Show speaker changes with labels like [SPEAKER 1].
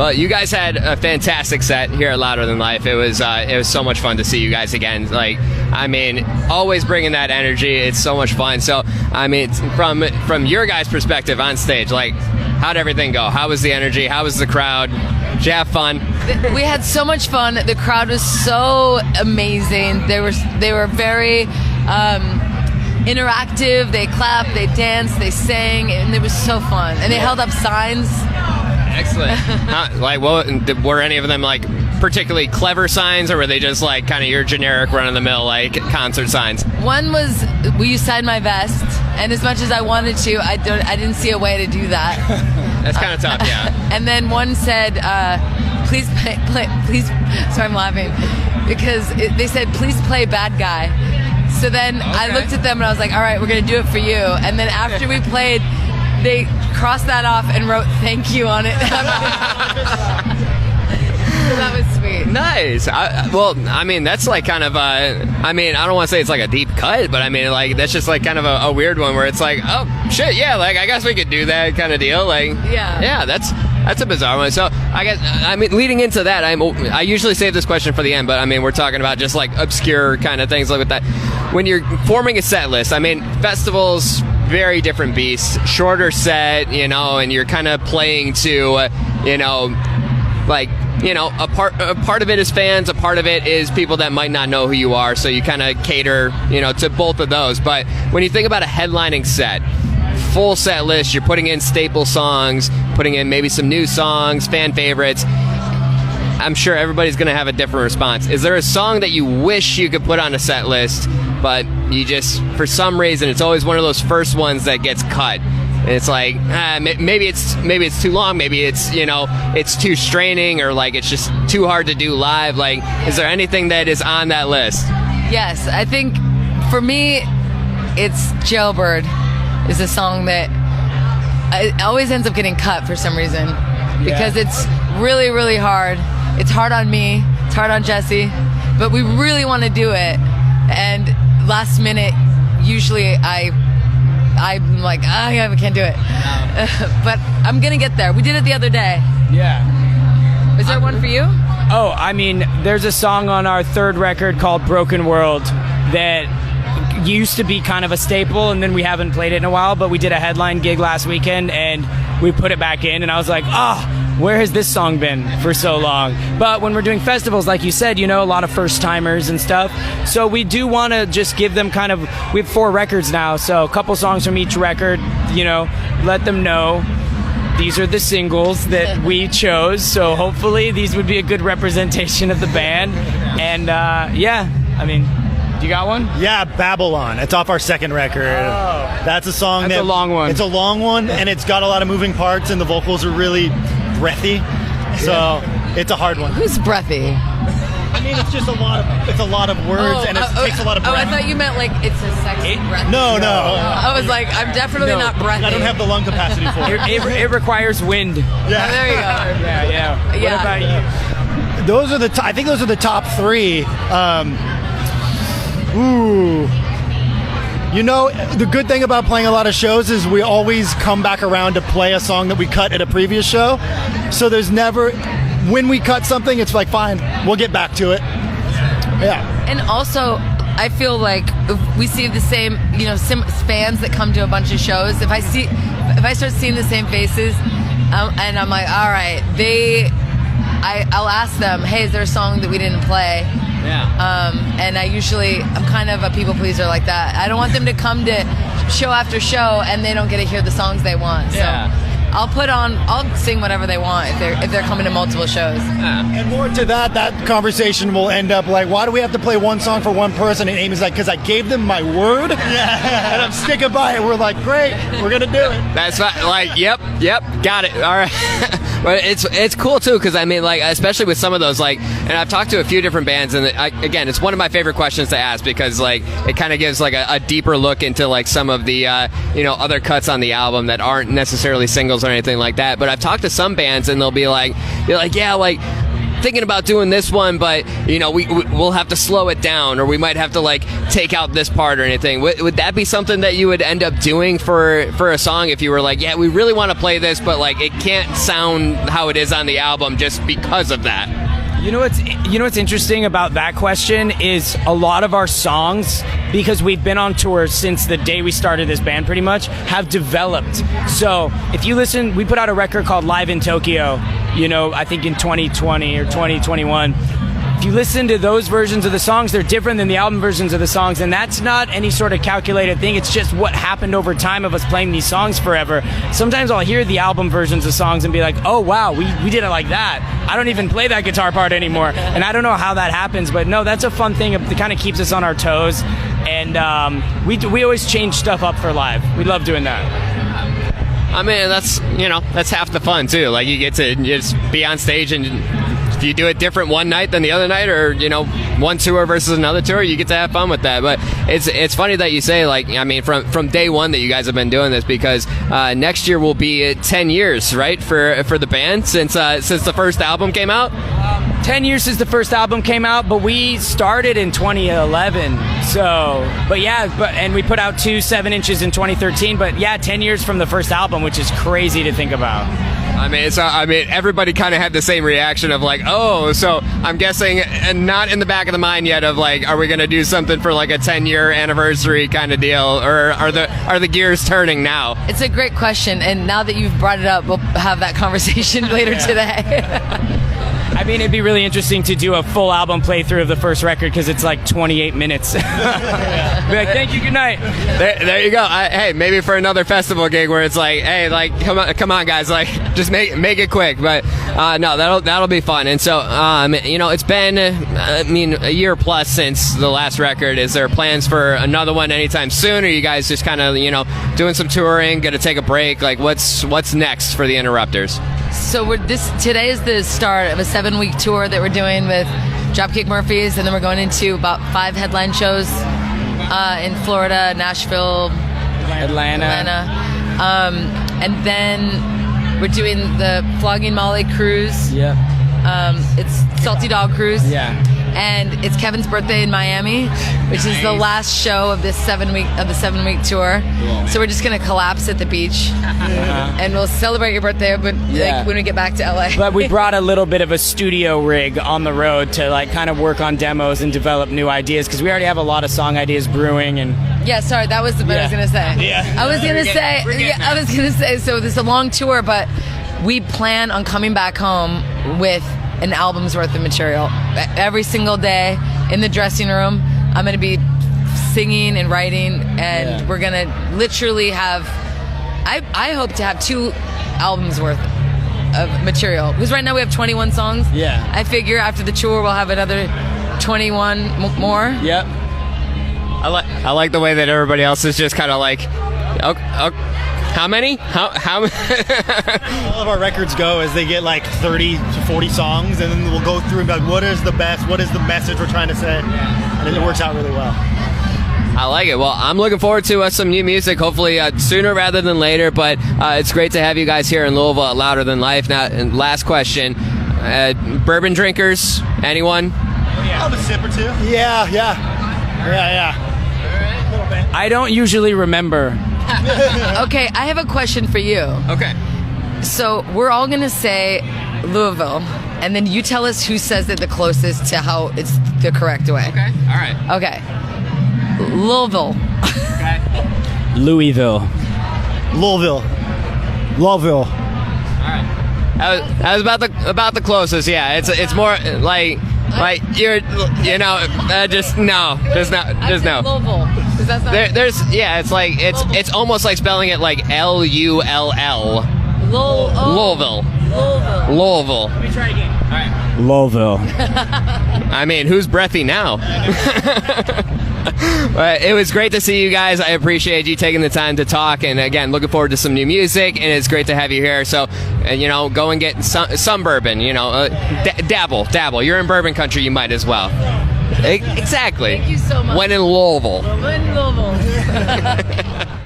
[SPEAKER 1] Well, you guys had a fantastic set here at Louder Than Life. It was so much fun to see you guys again. Like, I mean, always bringing that energy. It's so much fun. So, I mean, from your guys' perspective on stage, like, how'd everything go? How was the energy? How was the crowd? Did you have fun?
[SPEAKER 2] We had so much fun. The crowd was so amazing. They were very interactive. They clapped, they danced, they sang, and it was so fun. And they held up signs.
[SPEAKER 1] Excellent. Were any of them like particularly clever signs, or were they just like kind of your generic run-of-the-mill like concert signs?
[SPEAKER 2] One was, "Will you sign my vest?" And as much as I wanted to, I didn't see a way to do that.
[SPEAKER 1] That's kind of tough, yeah.
[SPEAKER 2] And then one said, "Please play." So I'm laughing because they said, "Please play bad guy." So then I looked at them and I was like, "All right, we're gonna do it for you." And then after we played, they crossed that off and wrote "thank you" on it. So that was sweet.
[SPEAKER 1] Nice. I mean, that's like kind of I mean, I don't want to say it's like a deep cut, but I mean, like, that's just like kind of a weird one where it's like, oh shit, yeah, like I guess we could do that kind of deal. Like, yeah, that's a bizarre one. So I mean, leading into that, I usually save this question for the end, but I mean, we're talking about just like obscure kind of things like with that. When you're forming a set list, I mean, festivals, very different beasts, shorter set, you know, and you're kind of playing to, you know, like, you know, a part of it is fans, a part of it is people that might not know who you are, so you kind of cater, you know, to both of those. But when you think about a headlining set, full set list, you're putting in staple songs, putting in maybe some new songs, fan favorites, I'm sure everybody's going to have a different response. Is there a song that you wish you could put on a set list, but you just, for some reason, it's always one of those first ones that gets cut? And it's like, maybe it's too long, maybe it's, you know, it's too straining, or like it's just too hard to do live. Like, is there anything that is on that list?
[SPEAKER 2] Yes, I think for me, it's Jailbird is a song that it always ends up getting cut for some reason, because it's really, really hard. It's hard on me, it's hard on Jesse, but we really want to do it. And last minute, usually I'm like, I can't do it. But I'm going to get there. We did it the other day.
[SPEAKER 3] Yeah.
[SPEAKER 2] Is there one for you?
[SPEAKER 3] Oh, I mean, there's a song on our third record called Broken World that used to be kind of a staple, and then we haven't played it in a while, but we did a headline gig last weekend, and we put it back in, and I was like, where has this song been for so long? But when we're doing festivals, like you said, you know, a lot of first-timers and stuff, so we do want to just give them kind of, we have 4 records now, so a couple songs from each record, you know, let them know these are the singles that we chose, so hopefully these would be a good representation of the band. And I mean, you got one?
[SPEAKER 4] Yeah, Babylon. It's off our second record.
[SPEAKER 3] Oh.
[SPEAKER 4] That's a song
[SPEAKER 3] That's a long one.
[SPEAKER 4] It's a long one, and it's got a lot of moving parts, and the vocals are really breathy. So it's a hard one.
[SPEAKER 2] Who's breathy?
[SPEAKER 4] I mean, it's just a lot of words, and it takes a lot of breath.
[SPEAKER 2] I thought you meant like it's a sexy breath.
[SPEAKER 4] No.
[SPEAKER 2] I was like, I'm definitely not breathy.
[SPEAKER 4] I don't have the lung capacity for it.
[SPEAKER 3] It requires wind.
[SPEAKER 4] Yeah.
[SPEAKER 2] Oh, there you go.
[SPEAKER 3] Yeah. What about you?
[SPEAKER 4] Those are I think those are the top 3. You know, the good thing about playing a lot of shows is we always come back around to play a song that we cut at a previous show. So there's never, when we cut something, it's like, fine, we'll get back to it. Yeah.
[SPEAKER 2] And also, I feel like if we see the same, you know, fans that come to a bunch of shows, if I start seeing the same faces, and I'm like, all right, I'll ask them, hey, is there a song that we didn't play?
[SPEAKER 1] Yeah.
[SPEAKER 2] And I'm kind of a people pleaser like that. I don't want them to come to show after show and they don't get to hear the songs they want. So I'll sing whatever they want if they're coming to multiple shows.
[SPEAKER 4] And more to that conversation will end up like, why do we have to play one song for one person? And Amy's like, because I gave them my word, and I'm sticking by it. We're like, great, we're gonna do it.
[SPEAKER 1] That's fine. Like, yep, got it. All right. But it's cool too, because I mean, like, especially with some of those, like, and I've talked to a few different bands, and again, it's one of my favorite questions to ask, because like it kind of gives like a deeper look into like some of the you know, other cuts on the album that aren't necessarily singles or anything like that. But I've talked to some bands, and they'll be like, yeah, like thinking about doing this one, but we'll have to slow it down, or we might have to like take out this part or anything. Would that be something that you would end up doing for a song if you were like, yeah, we really want to play this, but like it can't sound how it is on the album just because of that?
[SPEAKER 3] You know what's interesting about that question is a lot of our songs, because we've been on tour since the day we started this band pretty much, have developed. So if you listen, we put out a record called Live in Tokyo, I think in 2020 or 2021. If you listen to those versions of the songs, they're different than the album versions of the songs, and that's not any sort of calculated thing. It's just what happened over time of us playing these songs forever. Sometimes I'll hear the album versions of songs and be like, oh wow, we did it like that. I don't even play that guitar part anymore. And I don't know how that happens, but no, that's a fun thing. It kind of keeps us on our toes. And we always change stuff up for live. We love doing that.
[SPEAKER 1] I mean, that's half the fun too. Like you get to just be on stage, and if you do it different one night than the other night, or one tour versus another tour, you get to have fun with that. But it's funny that you say, like, I mean, from day one that you guys have been doing this, because next year will be 10 years, right, for the band since the first album came out.
[SPEAKER 3] 10 years since the first album came out, but we started in 2011. So, and we put out 2 7-inches in 2013. But yeah, 10 years from the first album, which is crazy to think about.
[SPEAKER 1] I mean, everybody kind of had the same reaction of like, oh, so I'm guessing, and not in the back of the mind yet of like, are we going to do something for like a 10-year anniversary kind of deal, or are the gears turning now?
[SPEAKER 2] It's a great question, and now that you've brought it up, we'll have that conversation later today.
[SPEAKER 3] I mean, it'd be really interesting to do a full album playthrough of the first record, because it's like 28 minutes. Be like, thank you, good night.
[SPEAKER 1] There you go. Hey, maybe for another festival gig where it's like, hey, like, come on, guys, like, just make it quick. But no, that'll be fun. And so, it's been, a year plus since the last record. Is there plans for another one anytime soon? Or are you guys just kind of, doing some touring, gonna take a break? Like, what's next for the Interrupters?
[SPEAKER 2] So today is the start of a 7-week tour that we're doing with Dropkick Murphys, and then we're going into about 5 headline shows in Florida, Nashville,
[SPEAKER 3] Atlanta.
[SPEAKER 2] And then we're doing the Flogging Molly cruise.
[SPEAKER 3] Yep.
[SPEAKER 2] It's Salty Dog Cruise.
[SPEAKER 3] Yeah.
[SPEAKER 2] And it's Kevin's birthday in Miami, which is the last show of this 7-week tour. Yeah. So we're just gonna collapse at the beach, and we'll celebrate your birthday, but like when we get back to LA.
[SPEAKER 3] But we brought a little bit of a studio rig on the road to like kind of work on demos and develop new ideas, because we already have a lot of song ideas brewing. And
[SPEAKER 2] yeah, sorry, that was what I was gonna say.
[SPEAKER 3] Yeah,
[SPEAKER 2] I was gonna say. So this is a long tour, but we plan on coming back home with an album's worth of material. Every single day in the dressing room, I'm going to be singing and writing, and we're going to literally have, I hope to have 2 albums worth of material. Because right now we have 21 songs.
[SPEAKER 3] Yeah.
[SPEAKER 2] I figure after the tour we'll have another 21 more.
[SPEAKER 3] Yep.
[SPEAKER 1] I like the way that everybody else is just kind of like, okay. How many? How?
[SPEAKER 4] All of our records go as they get like 30 to 40 songs, and then we'll go through and be like, what is the best? What is the message we're trying to say? And it works out really well.
[SPEAKER 1] I like it. Well, I'm looking forward to some new music, hopefully sooner rather than later, but it's great to have you guys here in Louisville at Louder Than Life. Now, and last question, bourbon drinkers, anyone?
[SPEAKER 4] I'll have a sip or two. Yeah.
[SPEAKER 3] I don't usually remember.
[SPEAKER 2] Okay, I have a question for you.
[SPEAKER 1] Okay.
[SPEAKER 2] So we're all going to say Louisville, and then you tell us who says it the closest to how it's the correct way.
[SPEAKER 1] Okay, all right.
[SPEAKER 2] Okay. Louisville.
[SPEAKER 1] Okay.
[SPEAKER 3] Louisville.
[SPEAKER 4] Louisville.
[SPEAKER 1] All right. That was about the closest. Yeah, it's more like you're just no.
[SPEAKER 2] Louisville. Does that sound
[SPEAKER 1] it's almost like spelling it like Lull. Louisville. Louisville.
[SPEAKER 3] Let me try again.
[SPEAKER 1] All right.
[SPEAKER 3] Louisville.
[SPEAKER 1] I mean, who's breathy now? But it was great to see you guys. I appreciate you taking the time to talk, and again, looking forward to some new music, and it's great to have you here. So, go and get some bourbon, dabble. You're in bourbon country, you might as well. Exactly.
[SPEAKER 2] Thank you so much.
[SPEAKER 1] When in Louisville.
[SPEAKER 2] When in Louisville.